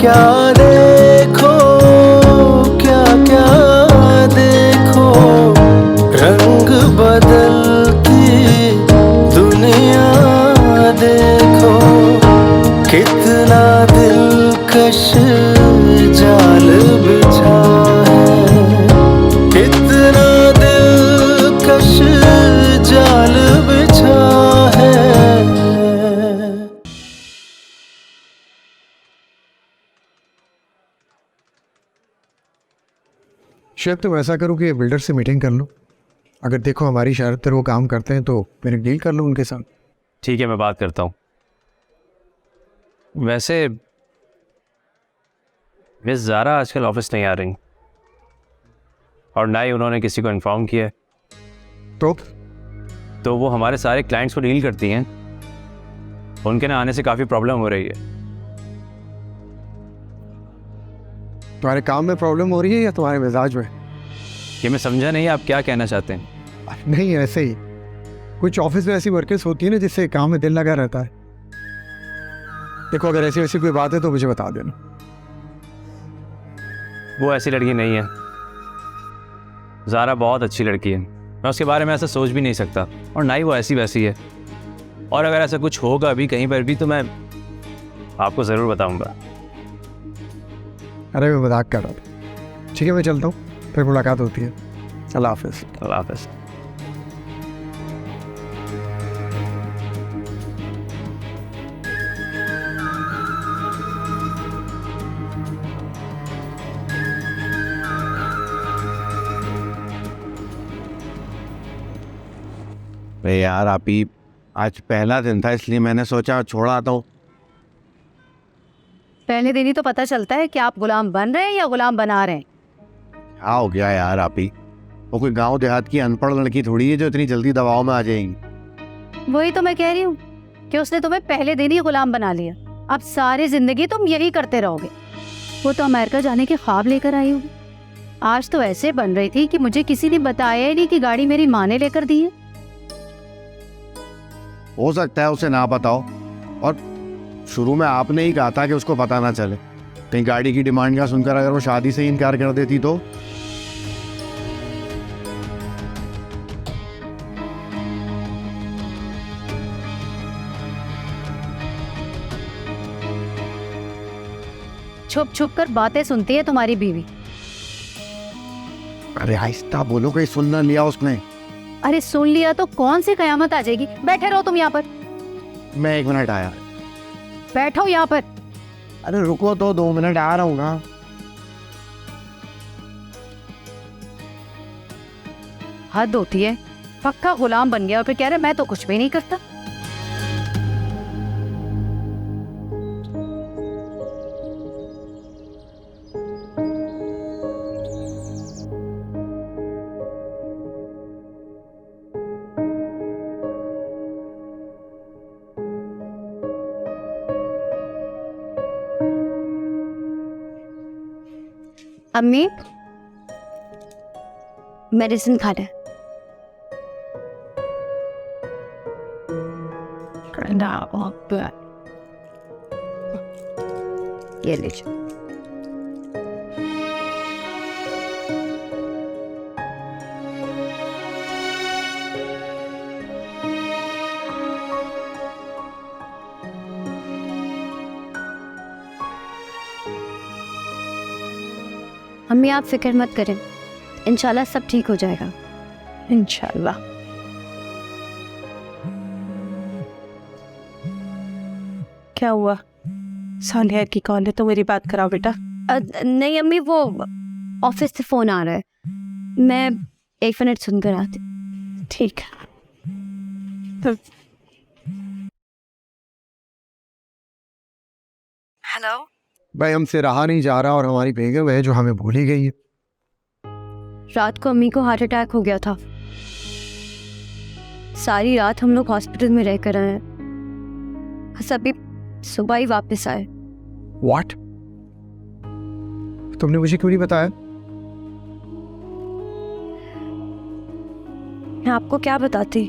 क्या देखो, क्या क्या देखो, रंग बदलती दुनिया देखो, कितना दिलकश जाल बिछा है, कितना दिलकश जाल बिछा है। शायद तुम ऐसा करो कि बिल्डर से मीटिंग कर लो। अगर देखो हमारी शर्त पर वो काम करते हैं तो फिर डील कर लो उनके साथ। ठीक है, मैं बात करता हूँ। वैसे मिस ज़ारा आजकल ऑफिस नहीं आ रही और ना ही उन्होंने किसी को इन्फॉर्म किया है। तो वो हमारे सारे क्लाइंट्स को डील करती हैं। उनके ना आने से काफ़ी प्रॉब्लम हो रही है। तुम्हारे काम में प्रॉब्लम हो रही है या तुम्हारे मिजाज में? ये मैं समझा नहीं, आप क्या कहना चाहते हैं? नहीं, ऐसे ही कुछ ऑफिस में ऐसी वर्कर्स होती है ना जिससे काम में दिल लगा रहता है। देखो अगर ऐसी वैसी कोई बात है तो मुझे बता देना। वो ऐसी लड़की नहीं है। ज़ारा बहुत अच्छी लड़की है, मैं उसके बारे में ऐसा सोच भी नहीं सकता, और ना ही वो ऐसी वैसी है। और अगर ऐसा कुछ होगा भी कहीं पर भी तो मैं आपको ज़रूर बताऊंगा। अरे मैं मजाक कर रहा था। ठीक है मैं चलता हूँ, फिर मुलाकात होती है। अल्लाह हाफिज़। अल्लाह हाफिज़। अरे यार आप ही, आज पहला दिन था इसलिए मैंने सोचा छोड़ आता हूँ। पहले दिन ही तो पता चलता है कि आप गुलाम बन रहे हैं या गुलाम बना रहे हैं। क्या हो गया यार आप ही, वो कोई गांव देहात की अनपढ़ लड़की थोड़ी है जो इतनी जल्दी दबाव में आ जाएंगी। वही तो मैं कह रही हूँ कि उसने तुम्हें पहले दिन ही गुलाम बना लिया। अब सारी जिंदगी तुम यही करते रहोगे। वो तो अमेरिका जाने के ख्वाब लेकर आई होगी। आज तो ऐसे बन रही थी कि मुझे किसी ने बताया ही नहीं कि गाड़ी मेरी माँ ने लेकर दी है। हो सकता है उसे ना पता हो, और शुरू में आपने ही कहा था कि उसको पता ना चले। कहीं गाड़ी की डिमांड का सुनकर अगर वो शादी से ही इनकार कर देती तो। छुप छुप कर बातें सुनती है तुम्हारी बीवी। अरे आहिस्ता बोलो, कहीं सुन ना लिया उसने। अरे सुन लिया तो कौन सी कयामत आ जाएगी। बैठे रहो तुम यहाँ पर। मैं 1 मिनट आया। बैठो यहाँ पर। अरे रुको तो 2 मिनट, आ रहा हूँ ना। हद होती है, पक्का गुलाम बन गया और फिर कह रहे मैं तो कुछ भी नहीं करता। अम्मी मेडिसिन खा ले। ये लीजिए। अम्मी आप फिक्र मत करें, इंशाल्लाह सब ठीक हो जाएगा। इंशाल्लाह। क्या हुआ? सानिया की कॉल है तो मेरी बात कराओ बेटा। नहीं अम्मी, वो ऑफिस से फोन आ रहा है, मैं 1 मिनट सुनकर आती। ठीक है। तो हेलो भाई हमसे रहा नहीं जा रहा और हमारी बेगम है जो हमें भूल ही गई है। रात को अम्मी को हार्ट अटैक हो गया था। सारी रात हम लोग हॉस्पिटल में रह कर आए, बस अभी सुबह ही वापस आए। व्हाट? तुमने मुझे क्यों नहीं बताया? मैं आपको क्या बताती।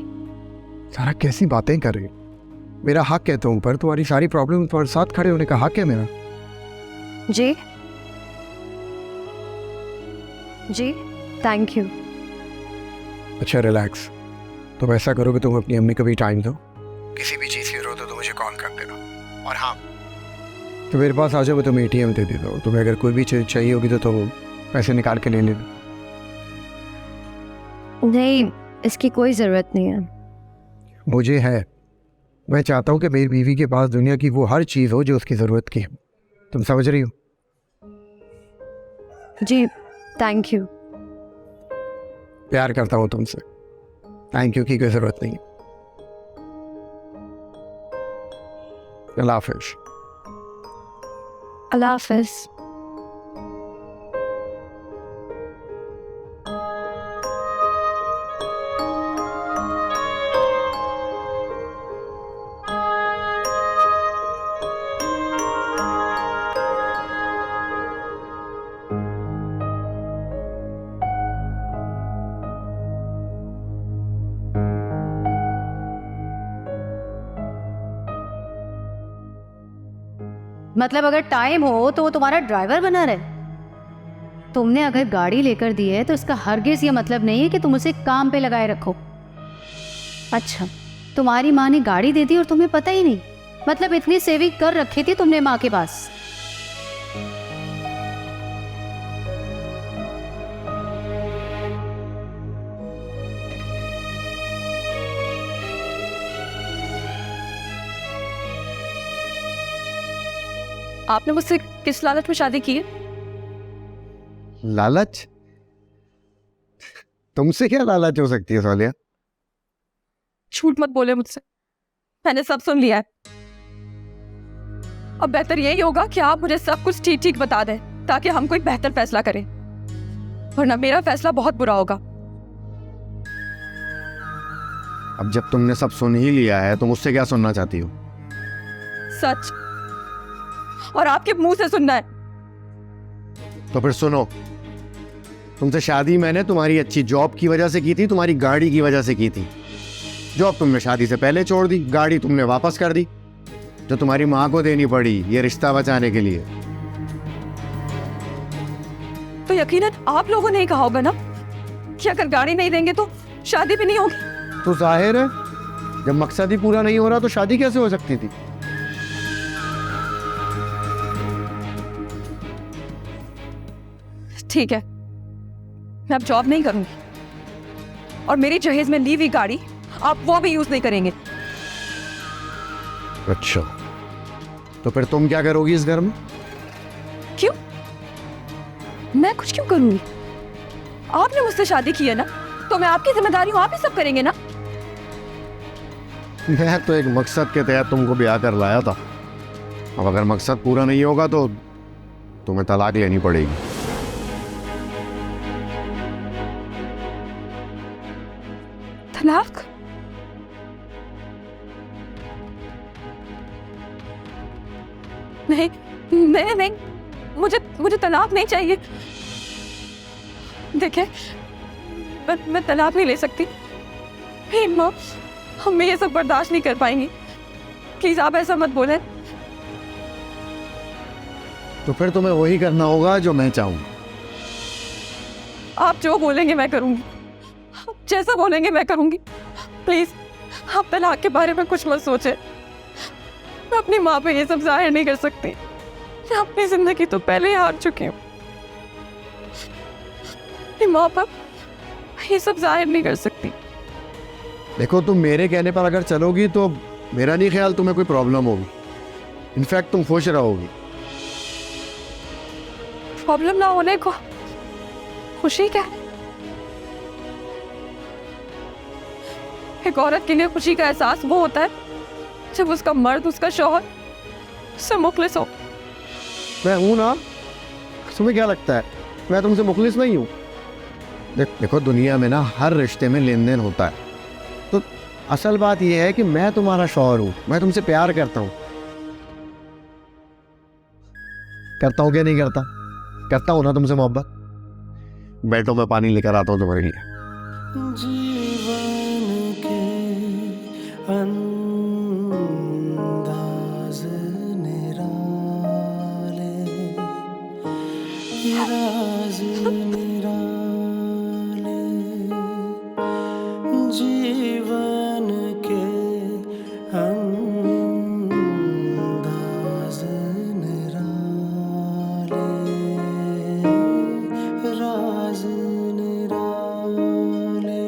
सारा कैसी बातें कर रही हो? मेरा हक है तुम पर, तुम्हारी सारी प्रॉब्लम तुम्हारे साथ खड़े होने का हक है मेरा। जी जी, थैंक यू। अच्छा रिलैक्स। तुम ऐसा करो कि तुम अपनी अम्मी को भी टाइम दो, किसी भी चीज़ की जरूरत हो तो मुझे कॉल कर देना। और हाँ, तो मेरे पास आ जाओ, मैं तुम्हें एटीएम दे देता हूँ। तुम्हें अगर कोई भी चीज़ चाहिए होगी तो तुम पैसे निकाल के ले लेना। नहीं, इसकी कोई ज़रूरत नहीं है। मुझे है। मैं चाहता हूँ कि मेरी बीवी के पास दुनिया की वो हर चीज़ हो जो उसकी ज़रूरत की है। तुम समझ रही हो? जी, थैंक यू। प्यार करता हूँ तुमसे। थैंक यू की कोई ज़रूरत नहीं है। अल्लाह हाफिज़। अल्लाह हाफिज़। मतलब अगर टाइम हो तो वो तुम्हारा ड्राइवर बना रहे। तुमने अगर गाड़ी लेकर दी है तो इसका हरगिज ये मतलब नहीं है कि तुम उसे काम पे लगाए रखो। अच्छा, तुम्हारी माँ ने गाड़ी दे दी और तुम्हें पता ही नहीं? मतलब इतनी सेविंग कर रखी थी तुमने माँ के पास। आपने मुझसे किस लालच में शादी की है? लालच? तुमसे क्या लालच हो सकती है सालिया? झूठ मत बोले मुझसे, मैंने सब सुन लिया है। अब बेहतर यही होगा कि आप मुझे सब कुछ ठीक ठीक बता दें ताकि हम कोई बेहतर फैसला करें, वरना मेरा फैसला बहुत बुरा होगा। अब जब तुमने सब सुन ही लिया है तो मुझसे क्या सुनना चाहती हो? सच, और आपके मुंह से सुनना है। तो फिर सुनो, तुमसे शादी मैंने तुम्हारी अच्छी जॉब की वजह से की थी, तुम्हारी गाड़ी की वजह से की थी। जॉब तुमने शादी से पहले छोड़ दी, गाड़ी तुमने वापस कर दी, जो तुम्हारी माँ को देनी पड़ी ये रिश्ता बचाने के लिए। तो यकीनन आप लोगों ने ही कहा होगा ना कि अगर गाड़ी नहीं देंगे तो शादी भी नहीं होगी। तो जाहिर है जब मकसद ही पूरा नहीं हो रहा तो शादी कैसे हो सकती थी? ठीक है, मैं अब जॉब नहीं करूंगी और मेरी जहेज में ली हुई गाड़ी आप वो भी यूज नहीं करेंगे। अच्छा, तो फिर तुम क्या करोगी इस घर में? क्यों? मैं कुछ क्यों करूंगी? आपने मुझसे शादी की है ना, तो मैं आपकी जिम्मेदारी हूं, आप ही सब करेंगे ना। मैं तो एक मकसद के तहत तुमको ब्याह कर लाया था। अब अगर मकसद पूरा नहीं होगा तो तुम्हें तलाक लेनी पड़ेगी। तलाक? नहीं नहीं नहीं, मुझे तलाक नहीं चाहिए। देखिए, मैं तलाक नहीं ले सकती। हे माँ, हम ये सब बर्दाश्त नहीं कर पाएंगी। प्लीज आप ऐसा मत बोलें। तो फिर तुम्हें वही करना होगा जो मैं चाहूँ। आप जो बोलेंगे मैं करूंगी, आप जैसा बोलेंगे मैं करूंगी। प्लीज आप तलाक के बारे में कुछ मत सोचें। मैं अपनी माँ पे ये सब जाहिर नहीं कर सकती। मैं अपनी जिंदगी तो पहले ही हार चुकी हूँ। अपनी माँ पर ये सब जाहिर नहीं कर सकती। देखो, तुम मेरे कहने पर अगर चलोगी तो मेरा नहीं ख्याल तुम्हें कोई प्रॉब्लम होगी। इनफैक्ट तुम खुश रहोगी। प्रॉब्लम ना होने को खुशी क्या है? एक औरत के लिए खुशी का एहसास वो होता है जब उसका मर्द, उसका शौहर उससे मुखलिस हो। मैं हूं ना, तुम्हें क्या लगता है मैं तुमसे मुखलिस नहीं हूं? देखो, दुनिया में ना हर रिश्ते में लेन देन होता है। तो असल बात यह है कि मैं तुम्हारा शौहर हूं, मैं तुमसे प्यार करता हूं। करता हूं क्या नहीं करता? करता हूं ना तुमसे मोहब्बत। बैठो, मैं पानी लेकर आता हूं तुम्हारे लिए। जीवन के अंदाज निराले जीवन के अंदाज निराले, राज निराले,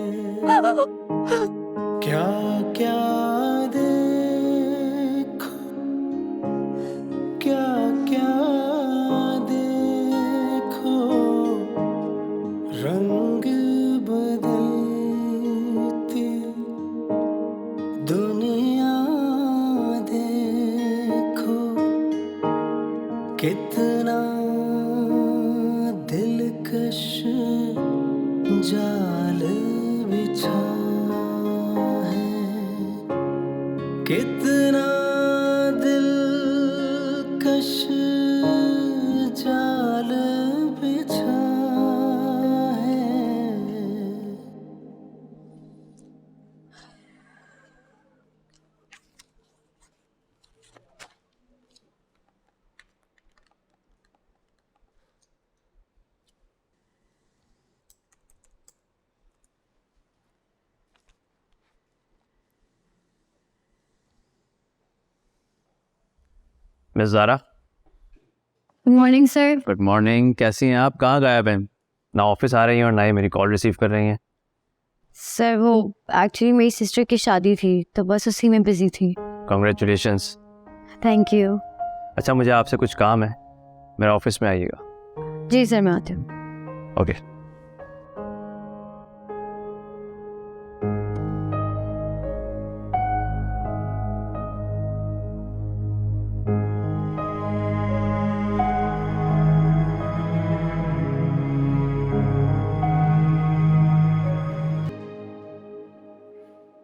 क्या क्या देखो, क्या क्या देखो, रंग बदलती दुनिया देखो, कितना दिलकश जाल बिछा है, कितना दिलकश जाल बिछा है। Miss Zara, good morning sir. Good morning. कैसी हैं आप? कहाँ गायब हैं? ना ऑफिस आ रही हैं और ना ही मेरी कॉल रिसीव कर रही हैं। सर वो एक्चुअली मेरी सिस्टर की शादी थी तो बस उसी में बिजी थी। कॉन्ग्रेचुलेशंस। Thank you. अच्छा, मुझे आपसे कुछ काम है, मेरे ऑफिस में आइएगा। जी सर, मैं आती हूँ। ओके।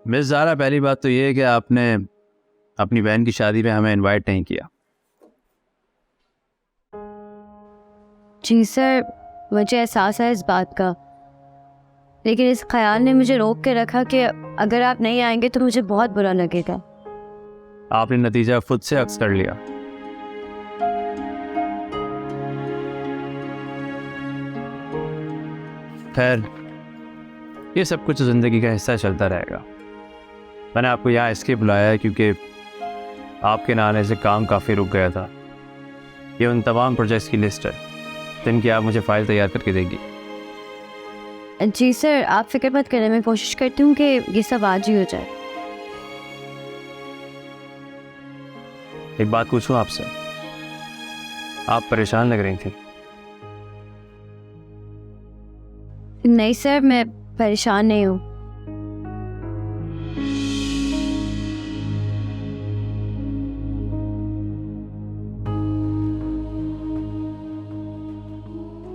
मिस ज़ारा, पहली बात तो ये है कि आपने अपनी बहन की शादी में हमें इनवाइट नहीं किया। जी सर, मुझे एहसास है इस बात का, लेकिन इस ख्याल ने मुझे रोक के रखा कि अगर आप नहीं आएंगे तो मुझे बहुत बुरा लगेगा। आपने नतीजा खुद से अक्स कर लिया। खैर, ये सब कुछ ज़िंदगी का हिस्सा चलता रहेगा। मैंने आपको यहाँ इसलिए बुलाया है क्योंकि आपके ना आने से काम काफ़ी रुक गया था। ये उन तमाम प्रोजेक्ट्स की लिस्ट है जिनकी आप मुझे फ़ाइल तैयार करके देंगी। जी सर, आप फिक्र मत करें, मैं कोशिश करती हूँ कि ये सब आज ही हो जाए। एक बात पूछूं आपसे, आप परेशान लग रही थी। नहीं सर, मैं परेशान नहीं हूँ।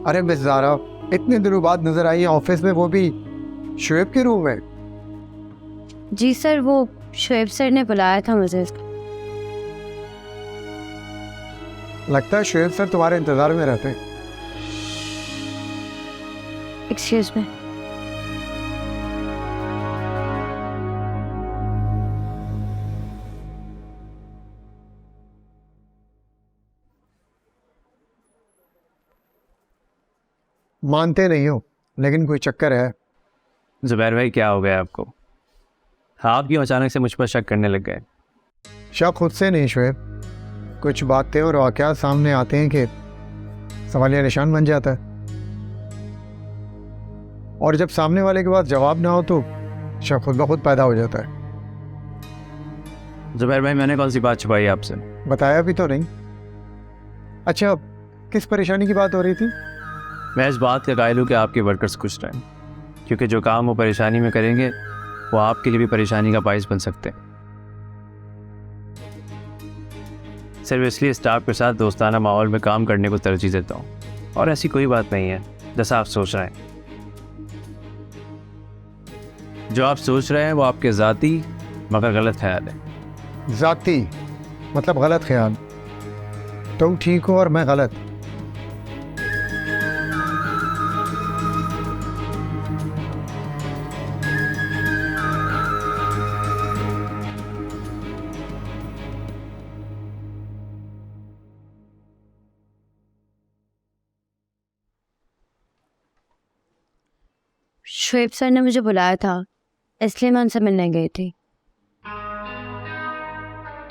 अरे मिस ज़ारा, इतने दिनों बाद नजर आई है ऑफिस में, वो भी शुएब के रूम में। जी सर, वो शुएब सर ने बुलाया था मुझे। लगता है शुएब सर तुम्हारे इंतजार में रहते हैं। Excuse me. मानते नहीं हो, लेकिन कोई चक्कर है। जुबैर भाई, क्या हो गया आपको? आप क्यों अचानक से मुझ पर शक करने लग गए? शक खुद से नहीं शुएब, कुछ बातें और वाक़यात सामने आते हैं कि सवालिया निशान बन जाता है, और जब सामने वाले के पास जवाब ना हो तो शक खुद ब खुद पैदा हो जाता है। जुबैर भाई, मैंने कौन सी बात छुपाई आपसे? बताया भी तो नहीं। अच्छा, किस परेशानी की बात हो रही थी? मैं इस बात का कायल हूँ कि आपके वर्कर्स खुश रहें, क्योंकि जो काम वो परेशानी में करेंगे वो आपके लिए भी परेशानी का बाइस बन सकते हैं। सिर्फ इसलिए स्टाफ के साथ दोस्ताना माहौल में काम करने को तरजीह देता हूँ, और ऐसी कोई बात नहीं है जैसा आप सोच रहे हैं। जो आप सोच रहे हैं वो आपके ज़ाती मगर गलत ख्याल है। ज़ाती मतलब गलत ख्याल? तुम ठीक हो और मैं गलत? शुएब सर ने मुझे बुलाया था, इसलिए मैं उनसे मिलने गई थी।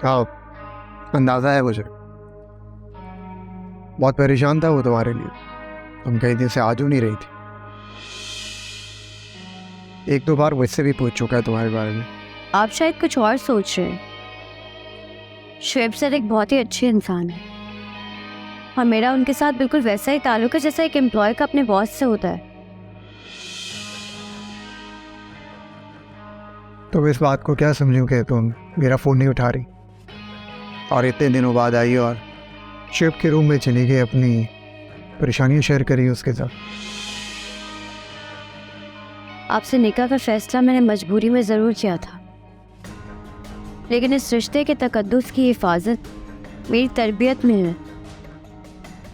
हाँ, अंदाज़ा है मुझे। बहुत परेशान था वो तुम्हारे लिए। तुम कई दिन से आज नहीं रही थी। एक दो बार मुझसे भी पूछ चुका है तुम्हारे बारे में। आप शायद कुछ और सोच रहे हैं। शुएब सर एक बहुत ही अच्छे इंसान है और मेरा उनके साथ बिल्कुल वैसा ही ताल्लुक है जैसा एक एम्प्लॉय का अपने बॉस से होता है। तुम इस बात को क्या समझो कि तुम मेरा फ़ोन नहीं उठा रही और इतने दिनों बाद आई और शिव के रूम में चली गई, अपनी परेशानियां शेयर करी उसके साथ। आपसे निकाह का फैसला मैंने मजबूरी में ज़रूर किया था, लेकिन इस रिश्ते के तकद्दुस की हिफाजत मेरी तरबियत में है,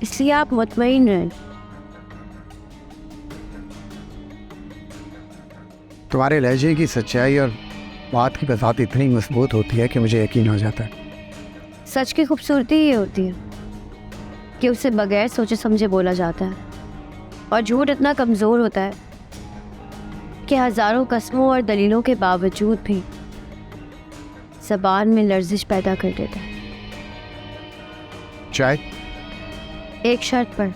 इसलिए आप मुतमईन रहें। तुम्हारे लहजे की सच्चाई और बात की वजाहत इतनी मजबूत होती है कि मुझे यकीन हो जाता है। सच की खूबसूरती ये होती है कि उसे बगैर सोचे समझे बोला जाता है, और झूठ इतना कमज़ोर होता है कि हज़ारों कस्मों और दलीलों के बावजूद भी ज़बान में लर्जिश पैदा कर देता है। चाय? एक शर्त पर,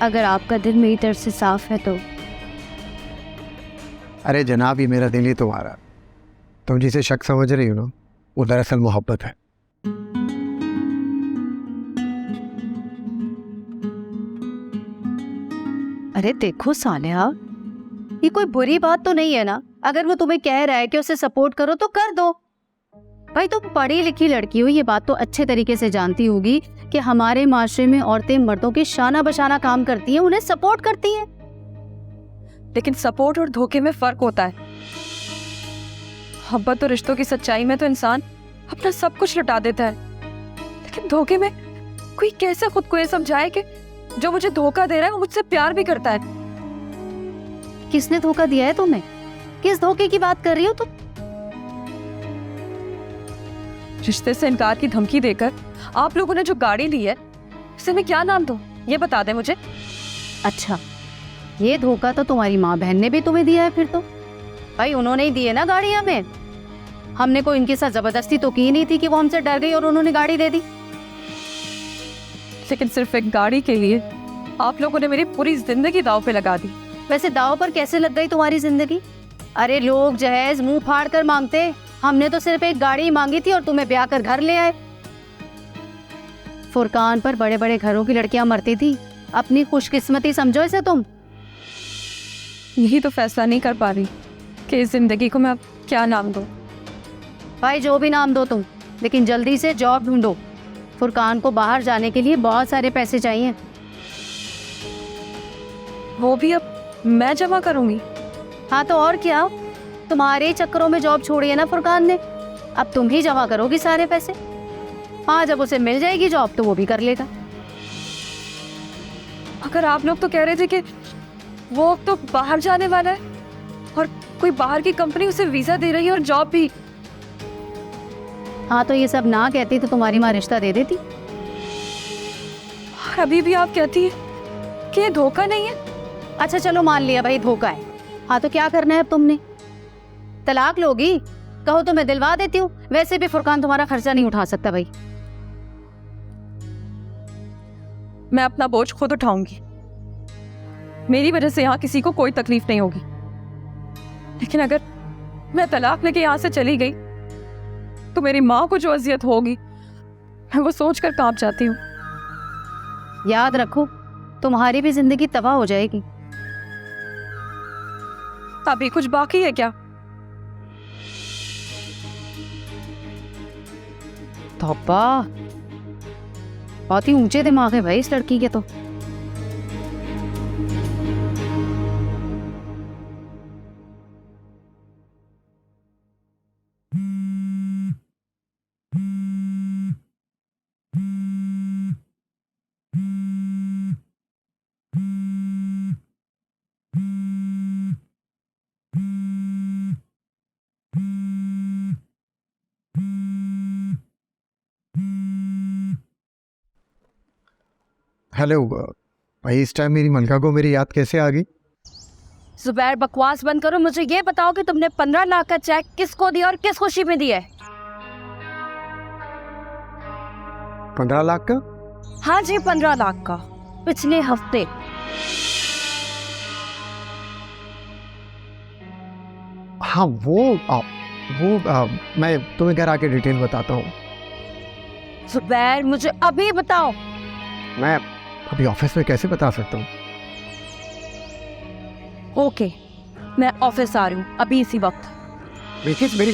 अगर आपका दिल मेरी तरफ से साफ है तो। अरे जनाब, ये मेरा दिल ही तुम्हारा। तुम जिसे शक समझ रही हो ना, वो दरअसल मोहब्बत है। अरे देखो सालेहा, ये कोई बुरी बात तो नहीं है ना? अगर वो तुम्हें कह रहा है कि उसे सपोर्ट करो तो कर दो। भाई तुम पढ़ी लिखी लड़की हो, ये बात तो अच्छे तरीके से जानती होगी कि हमारे माशरे में औरतें मर्दों के शाना बशाना काम करती हैं, उन्हें सपोर्ट करती हैं। लेकिन सपोर्ट और धोखे में फर्क होता है। मोहब्बत और रिश्तों की सच्चाई में तो इंसान अपना सब कुछ लुटा देता है, लेकिन धोखे में कोई कैसे खुद को ये समझाए कि जो मुझे धोखा दे रहा है वो मुझसे प्यार भी करता है। किसने धोखा दिया है तुम्हें? किस धोखे की बात कर रही हो तुम? रिश्ते से इनकार की धमकी देकर आप लोगों ने जो गाड़ी ली है, इसे मैं क्या नाम दूं? ये बता दे मुझे। अच्छा, ये धोखा तो तुम्हारी माँ बहन ने भी तुम्हें दिया है फिर तो। भाई उन्होंने ही दी है ना गाड़ी हमें। हमने कोई इनके साथ जबरदस्ती तो की नहीं थी कि वो हमसे डर गई और उन्होंने गाड़ी दे दी। लेकिन सिर्फ एक गाड़ी के लिए आप लोगों ने मेरी पूरी जिंदगी दांव पे लगा दी। वैसे दाव पर कैसे लग गई तुम्हारी जिंदगी? अरे लोग जहेज मुंह फाड़ कर मांगते, हमने तो सिर्फ एक गाड़ी ही मांगी थी और तुम्हें ब्याह कर घर ले आए। फुरकान पर बड़े बड़े घरों की लड़कियां मरती थी, अपनी खुशकिस्मती समझो इसे तुम। यही तो फैसला नहीं कर पा रही कि इस जिंदगी को मैं अब क्या नाम दूं। भाई जो भी नाम दो तुम, लेकिन जल्दी से जॉब ढूंढो। फुरकान को बाहर जाने के लिए बहुत सारे पैसे चाहिए। वो भी अब मैं जमा करूंगी? हाँ तो और क्या, तुम्हारे चक्करों में जॉब छोड़ी है ना फुरकान ने, अब तुम ही जमा करोगी सारे पैसे। हाँ, जब उसे मिल जाएगी जॉब तो वो भी कर लेगा। अगर आप लोग तो कह रहे थे कि वो तो बाहर जाने वाला है और कोई बाहर की कंपनी उसे वीजा दे रही है और जॉब भी। हाँ तो ये सब ना कहती तो तुम्हारी माँ रिश्ता दे देती। और अभी भी आप कहती है कि ये धोखा नहीं है। अच्छा चलो मान लिया भाई धोखा है। हाँ तो क्या करना है अब तुमने? तलाक लोगी? कहो तो मैं दिलवा देती हूँ। वैसे भी फुरकान तुम्हारा खर्चा नहीं उठा सकता भाई। मैं अपना बोझ खुद उठाऊंगी, मेरी वजह से यहाँ किसी को कोई तकलीफ नहीं होगी। लेकिन अगर मैं तलाक लेके यहाँ से चली गई तो मेरी माँ को जो अजियत होगी मैं वो सोचकर कांप जाती हूँ। याद रखो, तुम्हारी भी जिंदगी तबाह हो जाएगी। अभी कुछ बाकी है क्या? तौबा, बहुत ही ऊंचे दिमाग है भाई इस लड़की के तो। हेलो भाई, इस टाइम मेरी मलका को मेरी याद कैसे आ गई? जुबैर बकवास बंद करो, मुझे ये बताओ कि तुमने 15 लाख का चेक किसको दिया और किस खुशी में दिया है? 15 लाख का? हाँ जी 15 लाख का, पिछले हफ्ते। हाँ वो मैं तुम्हें घर आके डिटेल बताता हूँ। जुबैर मुझे अभी बताओ। मैं अभी ऑफिस में कैसे बता सकता हूँ? ओके, मैं ऑफिस आ रही हूँ अभी इसी वक्त। बिल्किस मेरी